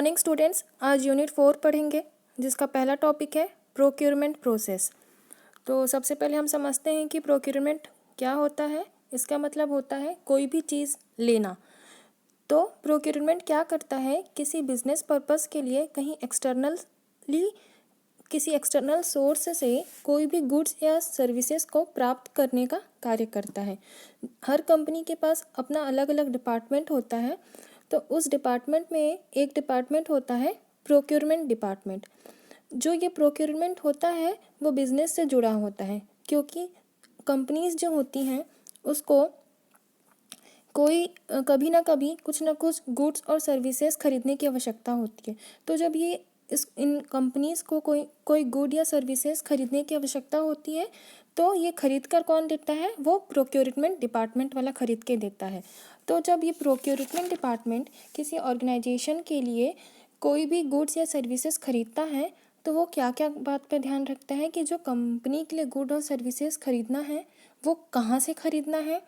Morning students, आज unit 4 पढ़ेंगे जिसका पहला टॉपिक है प्रोक्योरमेंट प्रोसेस। तो सबसे पहले हम समझते हैं कि प्रोक्योरमेंट क्या होता है। इसका मतलब होता है कोई भी चीज़ लेना। तो प्रोक्योरमेंट क्या करता है, किसी बिजनेस पर्पस के लिए कहीं किसी एक्सटर्नल सोर्स से कोई भी गुड्स या सर्विसेज को प्राप्त करने का कार्य करता है। हर कंपनी के पास अपना अलग अलग डिपार्टमेंट होता है। तो उस डिपार्टमेंट में एक डिपार्टमेंट होता है प्रोक्योरमेंट डिपार्टमेंट। जो ये प्रोक्योरमेंट होता है वो बिज़नेस से जुड़ा होता है, क्योंकि कंपनीज जो होती हैं उसको कोई कभी ना कभी कुछ ना कुछ गुड्स और सर्विसेज खरीदने की आवश्यकता होती है। तो जब ये इन कंपनीज को कोई गुड या सर्विसेज खरीदने की आवश्यकता होती है तो ये खरीद कर कौन देता है, वो प्रोक्योरमेंट डिपार्टमेंट वाला खरीद के देता है। तो जब ये प्रोक्योरमेंट डिपार्टमेंट किसी ऑर्गेनाइजेशन के लिए कोई भी गुड्स या सर्विसेज खरीदता है तो वो क्या क्या बात पे ध्यान रखता है कि जो कंपनी के लिए गुड और सर्विसेज खरीदना है वो कहाँ से खरीदना है,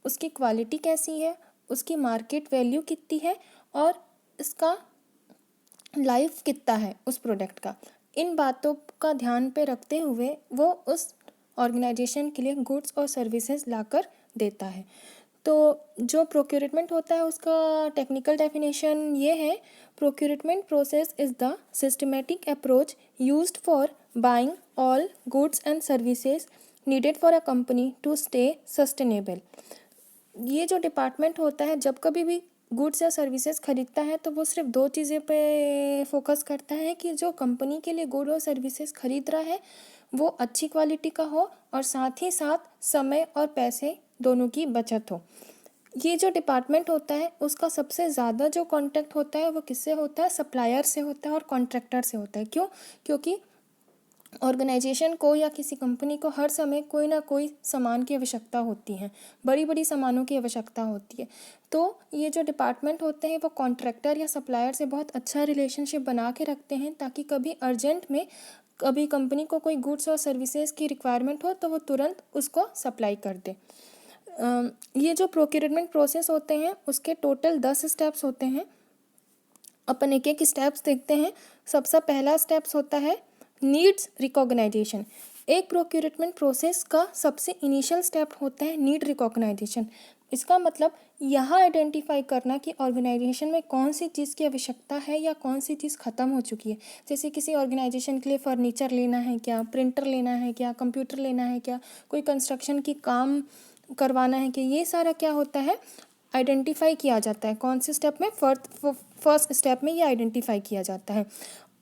उसकी क्वालिटी कैसी है, उसकी मार्केट वैल्यू कितनी है और इसका लाइफ कितना है उस प्रोडक्ट का। इन बातों का ध्यान पे रखते हुए वो उस ऑर्गेनाइजेशन के लिए गुड्स और सर्विसेज लाकर देता है। तो जो प्रोक्योरमेंट होता है उसका टेक्निकल डेफिनेशन ये है, procurement process is the systematic approach used for buying all goods and services needed for a company to stay sustainable. ये जो डिपार्टमेंट होता है जब कभी भी गुड्स या सर्विसेज खरीदता है तो वो सिर्फ दो चीज़ें पे फोकस करता है कि जो कंपनी के लिए गुड और सर्विसेज खरीद रहा है वो अच्छी क्वालिटी का हो और साथ ही साथ समय और पैसे दोनों की बचत हो। ये जो डिपार्टमेंट होता है उसका सबसे ज़्यादा जो कांटेक्ट होता है वो किससे होता है, सप्लायर से होता है और कॉन्ट्रैक्टर से होता है। क्यों? क्योंकि ऑर्गेनाइजेशन को या किसी कंपनी को हर समय कोई ना कोई सामान की आवश्यकता होती है, बड़ी बड़ी सामानों की आवश्यकता होती है। तो ये जो डिपार्टमेंट होते हैं वो कॉन्ट्रैक्टर या सप्लायर से बहुत अच्छा रिलेशनशिप बना के रखते हैं ताकि कभी अर्जेंट में कभी कंपनी को कोई गुड्स और सर्विसेज की रिक्वायरमेंट हो तो वो तुरंत उसको सप्लाई कर दे। ये जो प्रोक्योरमेंट प्रोसेस होते हैं उसके टोटल 10 स्टेप्स होते हैं। अपन एक एक स्टेप्स देखते हैं। सबसे पहला स्टेप्स होता है नीड्स रिकॉग्नाइजेशन। एक प्रोक्योरमेंट प्रोसेस का सबसे इनिशियल स्टेप होता है नीड रिकॉग्नाइजेशन। इसका मतलब यहाँ आइडेंटिफाई करना कि ऑर्गेनाइजेशन में कौन सी चीज़ की आवश्यकता है या कौन सी चीज़ ख़त्म हो चुकी है। जैसे किसी ऑर्गेनाइजेशन के लिए फर्नीचर लेना है क्या, प्रिंटर लेना है क्या, कंप्यूटर लेना है क्या, कोई कंस्ट्रक्शन की काम करवाना है कि ये सारा क्या होता है, आइडेंटिफाई किया जाता है। कौन से स्टेप में, फर्स्ट स्टेप में ये आइडेंटिफाई किया जाता है।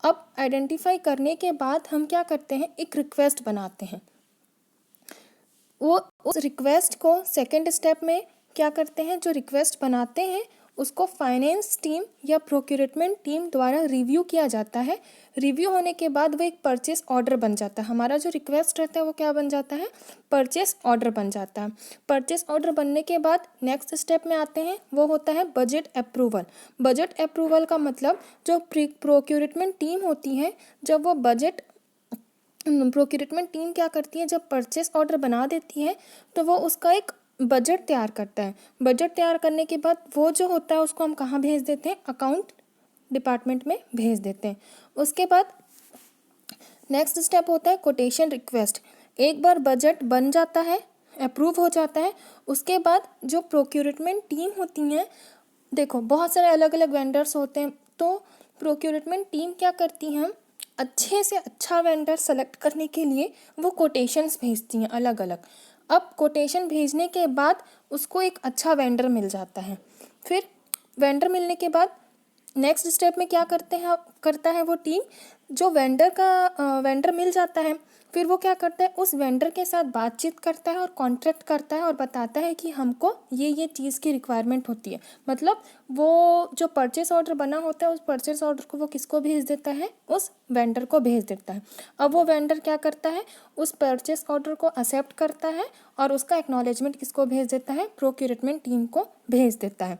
अब आइडेंटिफाई करने के बाद हम क्या करते हैं, एक रिक्वेस्ट बनाते हैं। वो उस रिक्वेस्ट को सेकंड स्टेप में क्या करते हैं, जो रिक्वेस्ट बनाते हैं उसको फाइनेंस टीम या प्रोक्योरमेंट टीम द्वारा रिव्यू किया जाता है। रिव्यू होने के बाद वो एक परचेस ऑर्डर बन जाता है। हमारा जो रिक्वेस्ट रहता है वो क्या बन जाता है, परचेस ऑर्डर बन जाता है। परचेस ऑर्डर बनने के बाद नेक्स्ट स्टेप में आते हैं, वो होता है बजट अप्रूवल। बजट अप्रूवल का मतलब जो प्रोक्योरमेंट टीम होती है, जब वो प्रोक्योरमेंट टीम क्या करती है, जब परचेस ऑर्डर बना देती है तो वो उसका एक बजट तैयार करता है। बजट तैयार करने के बाद वो जो होता है उसको हम कहाँ भेज देते हैं, अकाउंट डिपार्टमेंट में भेज देते हैं। उसके बाद नेक्स्ट स्टेप होता है कोटेशन रिक्वेस्ट। एक बार बजट बन जाता है, अप्रूव हो जाता है, उसके बाद जो प्रोक्योरमेंट टीम होती हैं, देखो बहुत सारे अलग अलग वेंडर्स होते हैं, तो प्रोक्योरमेंट टीम क्या करती हैं, अच्छे से अच्छा वेंडर सेलेक्ट करने के लिए वो कोटेशंस भेजती हैं अलग अलग। अब कोटेशन भेजने के बाद उसको एक अच्छा वेंडर मिल जाता है। फिर वेंडर मिलने के बाद नेक्स्ट स्टेप में क्या करता है वो टीम, जो वेंडर मिल जाता है, फिर वो क्या करता है, उस वेंडर के साथ बातचीत करता है और कॉन्ट्रैक्ट करता है और बताता है कि हमको ये चीज़ की रिक्वायरमेंट होती है। मतलब वो जो परचेस ऑर्डर बना होता है उस परचेस ऑर्डर को वो किसको भेज देता है, उस वेंडर को भेज देता है। अब वो वेंडर क्या करता है, उस परचेस ऑर्डर को एक्सेप्ट करता है और उसका एक्नॉलेजमेंट किसको भेज देता है, प्रोक्योरमेंट टीम को भेज देता है।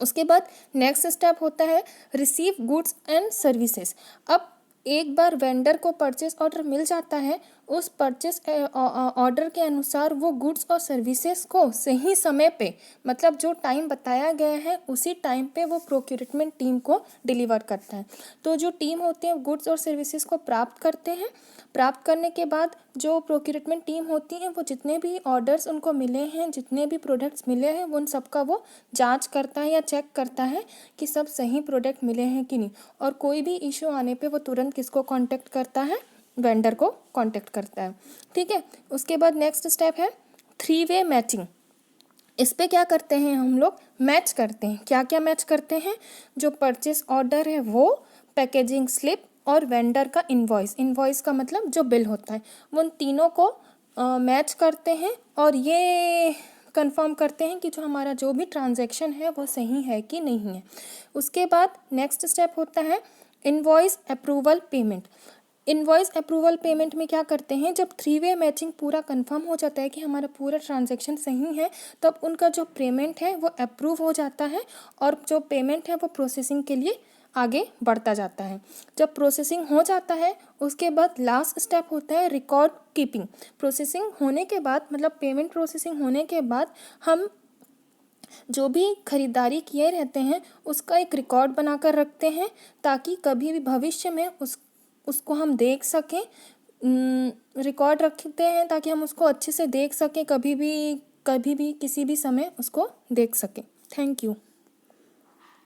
उसके बाद नेक्स्ट स्टेप होता है रिसीव गुड्स एंड सर्विसेज। अब एक बार वेंडर को परचेस ऑर्डर मिल जाता है, उस परचेस ऑर्डर के अनुसार वो गुड्स और सर्विसेज को सही समय पे, मतलब जो टाइम बताया गया है उसी टाइम पे वो प्रोक्योरमेंट टीम को डिलीवर करता है। तो जो टीम होती है गुड्स और सर्विसेज को प्राप्त करते हैं। प्राप्त करने के बाद जो प्रोक्योरमेंट टीम होती है वो जितने भी ऑर्डर्स उनको मिले हैं, जितने भी प्रोडक्ट्स मिले हैं, उन सब का वो जांच करता है या चेक करता है कि सब सही प्रोडक्ट मिले हैं कि नहीं। और कोई भी इशू आने पे वो तुरंत किसको कांटेक्ट करता है, वेंडर को कांटेक्ट करता है। ठीक है, उसके बाद नेक्स्ट स्टेप है 3-वे मैचिंग। इस पे क्या करते हैं हम लोग, मैच करते हैं। क्या क्या मैच करते हैं, जो परचेस ऑर्डर है वो, पैकेजिंग स्लिप और वेंडर का इनवॉइस। इनवॉइस का मतलब जो बिल होता है, वो उन तीनों को मैच करते हैं और ये कंफर्म करते हैं कि जो हमारा जो भी ट्रांजैक्शन है वो सही है कि नहीं है। उसके बाद नेक्स्ट स्टेप होता है invoice approval payment. Invoice approval payment में क्या करते हैं, जब 3-वे मैचिंग पूरा कंफर्म हो जाता है कि हमारा पूरा ट्रांजैक्शन सही है, तब उनका जो पेमेंट है वो अप्रूव हो जाता है और जो पेमेंट है वो प्रोसेसिंग के लिए आगे बढ़ता जाता है। जब प्रोसेसिंग हो जाता है उसके बाद लास्ट स्टेप होता है रिकॉर्ड कीपिंग। प्रोसेसिंग होने के बाद, मतलब पेमेंट प्रोसेसिंग होने के बाद, हम जो भी खरीदारी किए रहते हैं उसका एक रिकॉर्ड बनाकर रखते हैं, ताकि कभी भी भविष्य में उसको हम देख सकें। रिकॉर्ड रखते हैं ताकि हम उसको अच्छे से देख सकें, कभी भी किसी भी समय उसको देख सकें। Thank you.